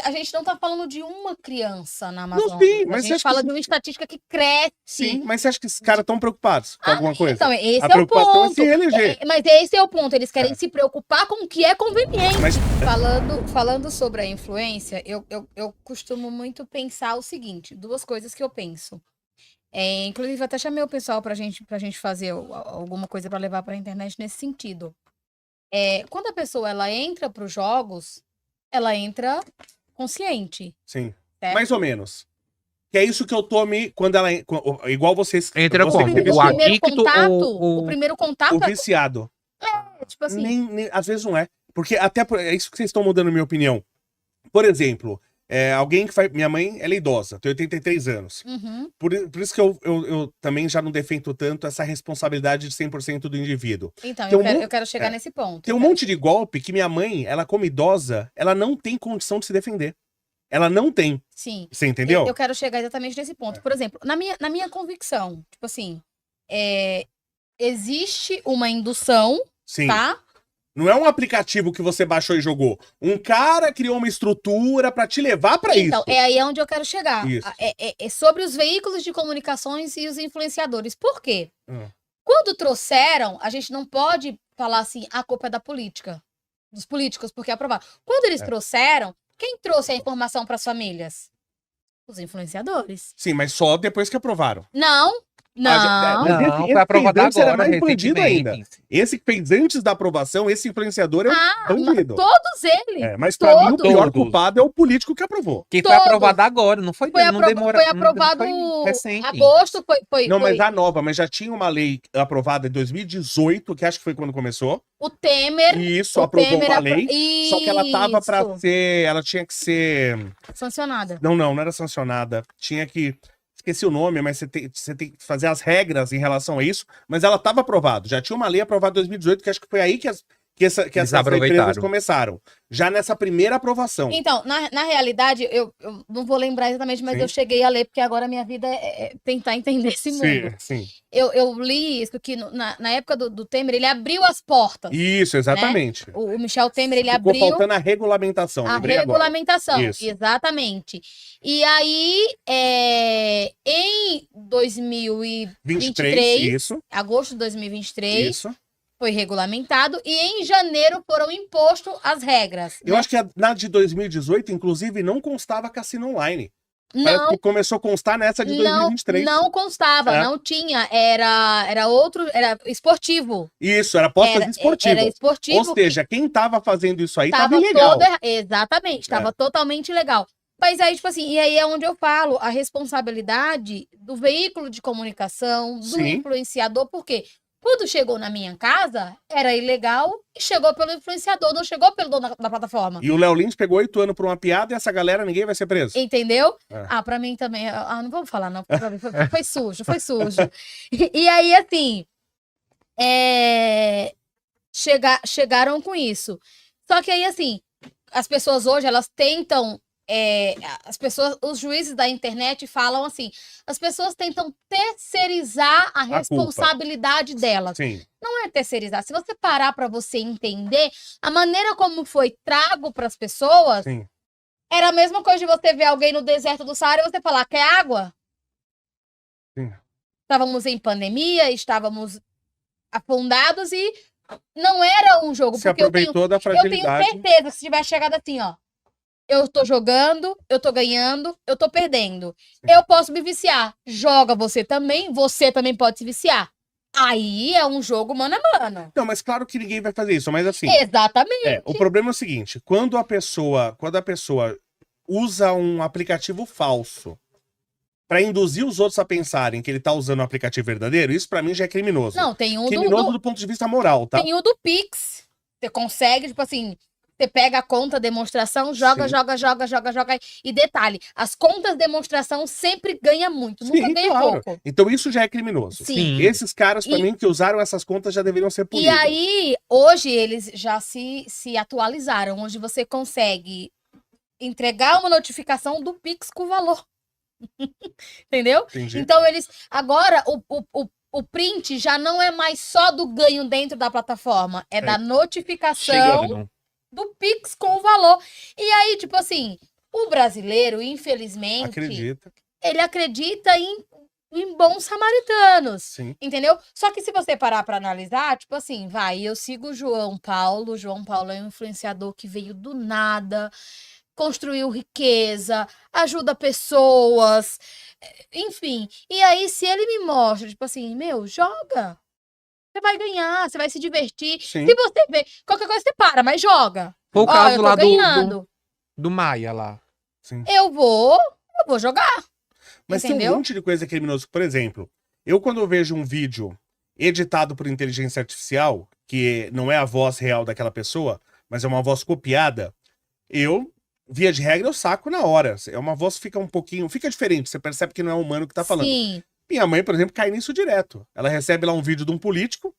a gente não tá falando de uma criança na Amazônia. Não, sim, mas a gente fala de uma estatística que cresce. Sim, mas você acha que esses caras estão preocupados com alguma coisa? Então, esse A é o preocupação ponto. é se eleger. Mas esse é o ponto. Eles querem se preocupar com o que é conveniente. Mas Falando sobre a influência, eu costumo muito pensar o seguinte: duas coisas que eu penso. Inclusive, até chamei o pessoal pra gente fazer alguma coisa pra levar pra internet nesse sentido. Quando a pessoa ela entra pros jogos, ela entra consciente. sim, certo? mais ou menos. Que é isso que eu tome quando ela... Igual vocês... Entra você como? entrevistou, O adicto ou O primeiro contato o viciado. tipo assim. Às vezes não é. Porque é isso que vocês estão mudando a minha opinião. Por exemplo, alguém que faz... Minha mãe, ela é idosa, tem 83 anos. Uhum. Por isso que eu também já não defendo tanto essa responsabilidade de 100% do indivíduo. Então, Tem eu quero chegar nesse ponto. Tem um monte de golpe que minha mãe, ela como idosa, ela não tem condição de se defender. Ela não tem. Sim. Você entendeu? Eu quero chegar exatamente nesse ponto. Por exemplo, na minha convicção, tipo assim, existe uma indução, Sim. tá? Não é um aplicativo que você baixou e jogou. Um cara criou uma estrutura pra te levar pra Então, isso. é aí onde eu quero chegar. Isso. É sobre os veículos de comunicações e os influenciadores. Por quê? Hum. Quando trouxeram, a gente não pode falar assim, a culpa é da política. Dos políticos, porque aprovaram. Quando eles trouxeram, quem trouxe a informação para as famílias? Os influenciadores. Sim, mas só depois que aprovaram. Não. Mas Não, esse foi aprovado que fez antes era agora, mais bandido ainda. recentemente. Esse que fez antes da aprovação, esse influenciador é um bandido. Todos eles. Mas pra mim o todos. pior Todos. culpado é o político que aprovou. Que foi Todos. aprovado agora, não foi? Não demora. Foi aprovado Foi recente. agosto, foi Não, mas a nova, mas já tinha uma lei aprovada em 2018, que acho que foi quando começou. o Temer. E isso, o aprovou Temer uma lei. Só que ela tava pra Isso. ser. Ela tinha que ser. Sancionada. Não era sancionada. Tinha que. Esqueci o nome, mas você tem que fazer as regras em relação a isso. Mas ela estava aprovada. Já tinha uma lei aprovada em 2018, que acho que foi aí que essas empresas começaram. Já nessa primeira aprovação. Então, na realidade, eu não vou lembrar exatamente, mas Sim. eu cheguei a ler, porque agora a minha vida é tentar entender esse mundo. Sim. Eu li isso, que na época do Temer, ele abriu as portas. Isso, exatamente. O Michel Temer, ele Ficou abriu faltando a regulamentação. a lembrei agora. regulamentação. Isso. Exatamente. E aí, em 2023, isso. agosto de 2023, Isso. foi regulamentado e em janeiro foram impostas as regras. Eu acho que na de 2018, inclusive, não constava cassino online. Parece Não, que começou a constar nessa de 2023. não constava, não tinha. Era outro, era esportivo. Isso, era apostas esportivas. Era esportivo. Ou seja, quem tava fazendo isso aí tava Tava ilegal. Exatamente, estava totalmente ilegal. Mas aí, tipo assim, e aí é onde eu falo a responsabilidade do veículo de comunicação, do Sim. influenciador, porque quando chegou na minha casa, era ilegal e chegou pelo influenciador, não chegou pelo dono da plataforma. E o Léo Lins pegou 8 anos por uma piada e essa galera, ninguém vai ser preso. Entendeu? É. Pra mim também. Não vamos falar, não. Pra mim foi sujo, foi sujo. E aí, assim, chegaram com isso. Só que aí, assim, as pessoas hoje, elas tentam. Os juízes da internet falam assim: as pessoas tentam terceirizar a responsabilidade delas. Sim. Não é terceirizar. Se você parar para você entender a maneira como foi trago para as pessoas, Sim. era a mesma coisa de você ver alguém no deserto do Saara e você falar: quer água? Sim. Estávamos em pandemia, estávamos afundados e não era um jogo. Se aproveitou da fragilidade. Eu tenho certeza, se tiver chegado assim, ó. Eu tô jogando, eu tô ganhando, eu tô perdendo. Sim. Eu posso me viciar. Joga você também pode se viciar. Aí é um jogo mano a mano. Não, mas claro que ninguém vai fazer isso, mas assim... Exatamente. O problema é o seguinte, quando a pessoa usa um aplicativo falso pra induzir os outros a pensarem que ele tá usando um aplicativo verdadeiro, isso pra mim já é criminoso. Não, tem um criminoso do ponto de vista moral, tá? Tem o do Pix. Você consegue, tipo assim... Você pega a conta demonstração, joga. E detalhe, as contas demonstração sempre ganha muito, nunca ganha pouco. Então isso já é criminoso. Sim. Esses caras, pra mim, que usaram essas contas já deveriam ser punidos. E aí, hoje, eles já se atualizaram, onde você consegue entregar uma notificação do Pix com valor. Entendeu? Entendi. Então, agora, o print já não é mais só do ganho dentro da plataforma, da notificação... do Pix com o valor. E aí, tipo assim, O brasileiro, infelizmente, ele acredita em bons samaritanos, entendeu? Só que se você parar para analisar, tipo assim, eu sigo o João Paulo é um influenciador que veio do nada, construiu riqueza, ajuda pessoas, enfim. E aí, se ele me mostra, tipo assim, joga. Você vai ganhar, você vai se divertir. Sim. Se você vê, qualquer coisa você para, mas joga. Foi o caso lá do Maia lá. Sim. Eu vou jogar. Mas entendeu? Tem um monte de coisa criminosa. Por exemplo, quando eu vejo um vídeo editado por inteligência artificial, que não é a voz real daquela pessoa, mas é uma voz copiada, via de regra, eu saco na hora. É uma voz que fica diferente, você percebe que não é humano que tá falando. Sim. Minha mãe, por exemplo, cai nisso direto. Ela recebe lá um vídeo de um político,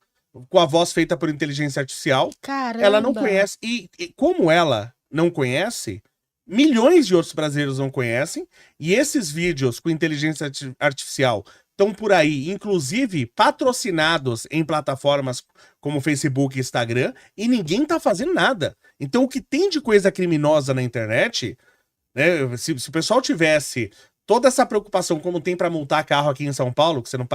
com a voz feita por inteligência artificial. Caramba. Ela não conhece. E como ela não conhece, milhões de outros brasileiros não conhecem. E esses vídeos com inteligência artificial estão por aí, inclusive patrocinados em plataformas como Facebook e Instagram, e ninguém tá fazendo nada. Então, o que tem de coisa criminosa na internet, né, se o pessoal tivesse toda essa preocupação como tem para multar carro aqui em São Paulo, que você não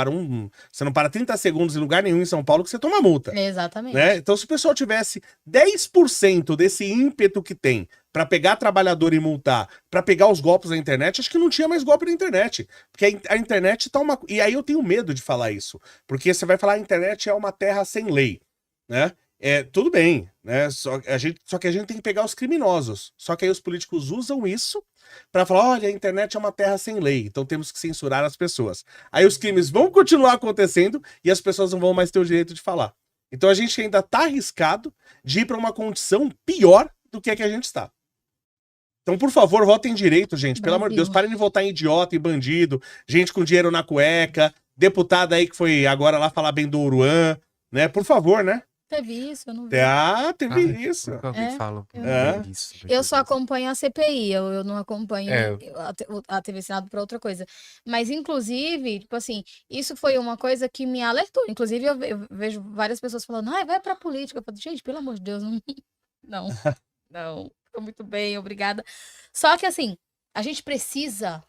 para 30 segundos em lugar nenhum em São Paulo que você toma multa. Exatamente. Né? Então, se o pessoal tivesse 10% desse ímpeto que tem para pegar trabalhador e multar, para pegar os golpes na internet, acho que não tinha mais golpe na internet. Porque a internet tá uma... E aí eu tenho medo de falar isso. Porque você vai falar, a internet é uma terra sem lei, né? Tudo bem, né? Só que a gente tem que pegar os criminosos. Só que aí os políticos usam isso para falar, olha, a internet é uma terra sem lei, então temos que censurar as pessoas. Aí os crimes vão continuar acontecendo e as pessoas não vão mais ter o direito de falar. Então a gente ainda tá arriscado de ir para uma condição pior do que a gente está. Então, por favor, votem direito, gente. Pelo amor de Deus, parem de votar em idiota e bandido, gente com dinheiro na cueca, deputada aí que foi agora lá falar bem do Uruan, né? Por favor, né? Teve isso, eu não vi. Teve isso. Nunca ouvi falar. Eu só acompanho a CPI, eu não acompanho a TV Senado para outra coisa. Mas, inclusive, tipo assim, isso foi uma coisa que me alertou. Inclusive, eu vejo várias pessoas falando, vai pra política. Eu falo, gente, pelo amor de Deus, não, tô muito bem, obrigada. Só que, assim, a gente precisa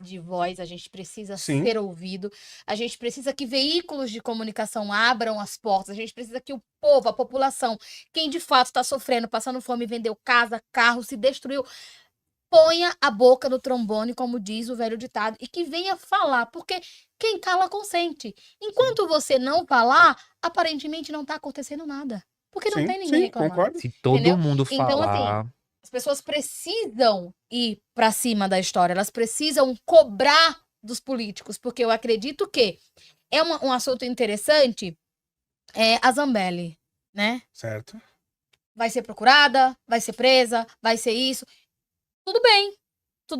de voz, a gente precisa ser ouvido, a gente precisa que veículos de comunicação abram as portas, a gente precisa que o povo, a população, quem de fato está sofrendo, passando fome, vendeu casa, carro, se destruiu, ponha a boca no trombone, como diz o velho ditado, e que venha falar, porque quem cala consente. Enquanto você não falar, aparentemente não está acontecendo nada, porque não tem ninguém reclamando. Concordo. Se todo mundo falar... Então, assim, as pessoas precisam ir para cima da história, elas precisam cobrar dos políticos, porque eu acredito que é um assunto interessante, a Zambelli, né? Certo. Vai ser procurada, vai ser presa, vai ser isso. Tudo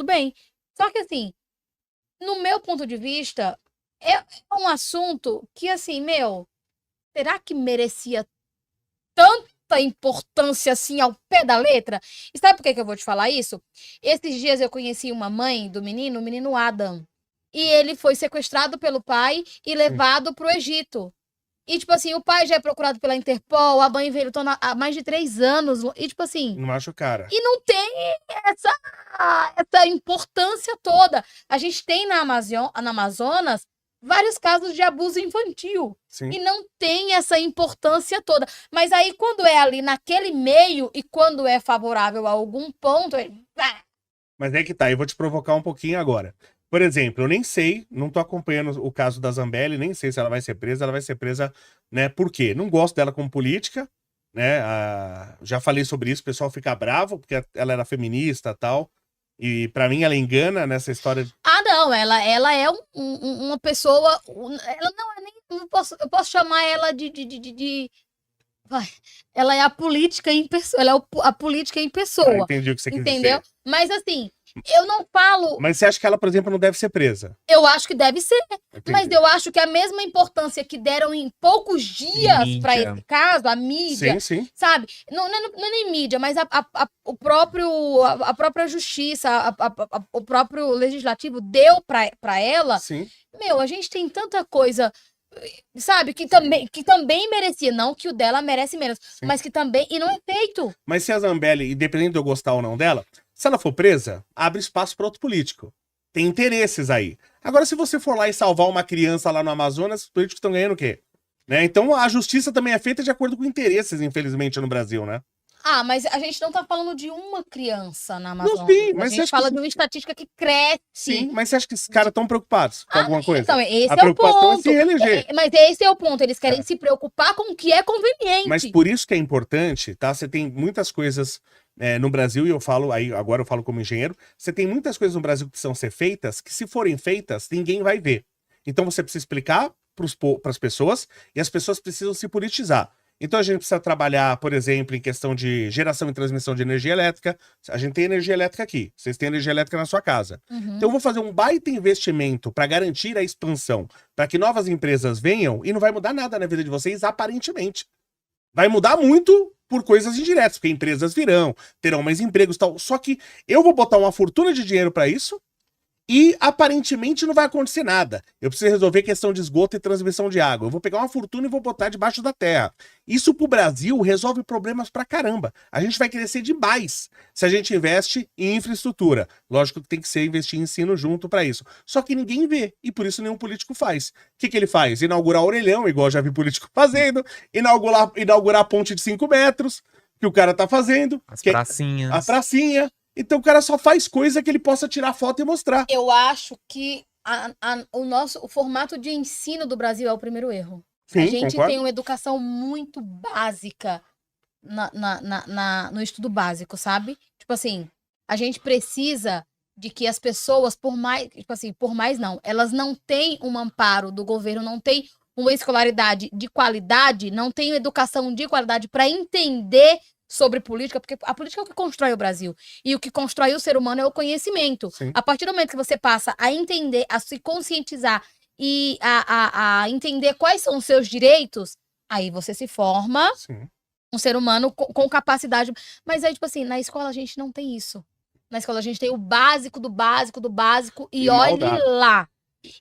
bem. Só que, assim, no meu ponto de vista, é um assunto que, assim, será que merecia tanta importância assim ao pé da letra? E sabe por que eu vou te falar isso? Esses dias eu conheci uma mãe do menino, o menino Adam. E ele foi sequestrado pelo pai e levado pro Egito. E, tipo assim, o pai já é procurado pela Interpol, a mãe veio há mais de 3 anos. E, tipo assim... Não acho o cara. E não tem essa importância toda. A gente tem na Amazonas vários casos de abuso infantil. Sim. E não tem essa importância toda. Mas aí, quando é ali naquele meio e quando é favorável a algum ponto... Mas é que tá, eu vou te provocar um pouquinho agora. Por exemplo, eu nem sei, não tô acompanhando o caso da Zambelli, nem sei se ela vai ser presa, né? Por quê? Não gosto dela como política, né? Já falei sobre isso, o pessoal fica bravo, porque ela era feminista e tal. E pra mim ela engana nessa história. Não, ela é uma pessoa. Ela não é nem. Eu posso chamar ela de ela é a política em pessoa. Ela é a política em pessoa. Entendi o que você quis dizer. Entendeu? Mas assim, eu não falo. Mas você acha que ela, por exemplo, não deve ser presa? Eu acho que deve ser. Entendi. Mas eu acho que a mesma importância que deram em poucos dias para esse caso, a mídia, sabe? Não é nem mídia, mas a própria justiça, o próprio legislativo deu para ela. Sim. A gente tem tanta coisa, sabe, que também merecia, não que o dela merece menos, mas que também, e não é feito. Mas se a Zambelli, independente de eu gostar ou não dela, Se ela for presa, abre espaço para outro político. Tem interesses aí. Agora, se você for lá e salvar uma criança lá no Amazonas, os políticos estão ganhando o quê? Né? Então, a justiça também é feita de acordo com interesses, infelizmente, no Brasil, né? Ah, mas a gente não tá falando de uma criança na Amazônia. Não, sim, mas a gente fala de uma estatística que cresce. Sim, mas você acha que esses caras estão preocupados com alguma coisa? Então, esse a é o ponto. É se eleger. Mas esse é o ponto. Eles querem se preocupar com o que é conveniente. Mas por isso que é importante, tá? Você tem muitas coisas no Brasil, e eu falo, aí agora eu falo como engenheiro, você tem muitas coisas no Brasil que precisam ser feitas, que se forem feitas, ninguém vai ver. Então você precisa explicar para as pessoas, e as pessoas precisam se politizar. Então a gente precisa trabalhar, por exemplo, em questão de geração e transmissão de energia elétrica. A gente tem energia elétrica aqui, vocês têm energia elétrica na sua casa. Então eu vou fazer um baita investimento para garantir a expansão, para que novas empresas venham, e não vai mudar nada na vida de vocês, aparentemente. Vai mudar muito por coisas indiretas, porque empresas virão, terão mais empregos e tal. Só que eu vou botar uma fortuna de dinheiro para isso, e aparentemente não vai acontecer nada. Eu preciso resolver questão de esgoto e transmissão de água. Eu vou pegar uma fortuna e vou botar debaixo da terra. Isso pro Brasil resolve problemas pra caramba. A gente vai crescer demais se a gente investe em infraestrutura. Lógico que tem que ser investir em ensino junto pra isso. Só que ninguém vê, e por isso nenhum político faz. O que ele faz? Inaugurar orelhão, igual eu já vi político fazendo. Inaugurar a ponte de 5 metros, que o cara tá fazendo. As pracinhas. A pracinha. Então o cara só faz coisa que ele possa tirar foto e mostrar. Eu acho que o formato de ensino do Brasil é o primeiro erro. Sim, a gente concordo. tem uma educação muito básica no estudo básico, sabe? Tipo assim, a gente precisa de que as pessoas, por mais não, elas não têm um amparo do governo, não têm uma escolaridade de qualidade, não têm educação de qualidade para entender sobre política, porque a política é o que constrói o Brasil. E o que constrói o ser humano é o conhecimento. Sim. A partir do momento que você passa a entender, a se conscientizar e a entender quais são os seus direitos, aí você se forma um ser humano com capacidade. Mas aí, tipo assim, na escola a gente não tem isso. Na escola a gente tem o básico do básico do básico e olhe lá.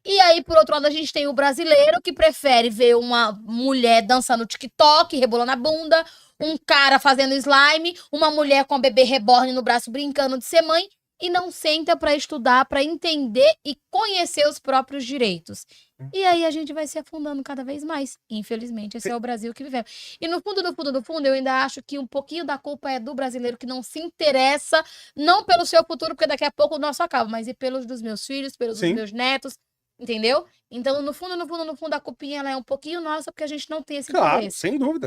E aí, por outro lado, a gente tem o brasileiro que prefere ver uma mulher dançando TikTok, rebolando a bunda, um cara fazendo slime, uma mulher com a bebê reborn no braço brincando de ser mãe, e não senta para estudar, para entender e conhecer os próprios direitos. E aí a gente vai se afundando cada vez mais. Infelizmente, esse é o Brasil que vivemos. E no fundo, eu ainda acho que um pouquinho da culpa é do brasileiro que não se interessa, não pelo seu futuro, porque daqui a pouco o nosso acaba, mas e pelos dos meus filhos, pelos dos meus netos, entendeu? Então, no fundo, a culpinha ela é um pouquinho nossa, porque a gente não tem esse interesse. Sem dúvida.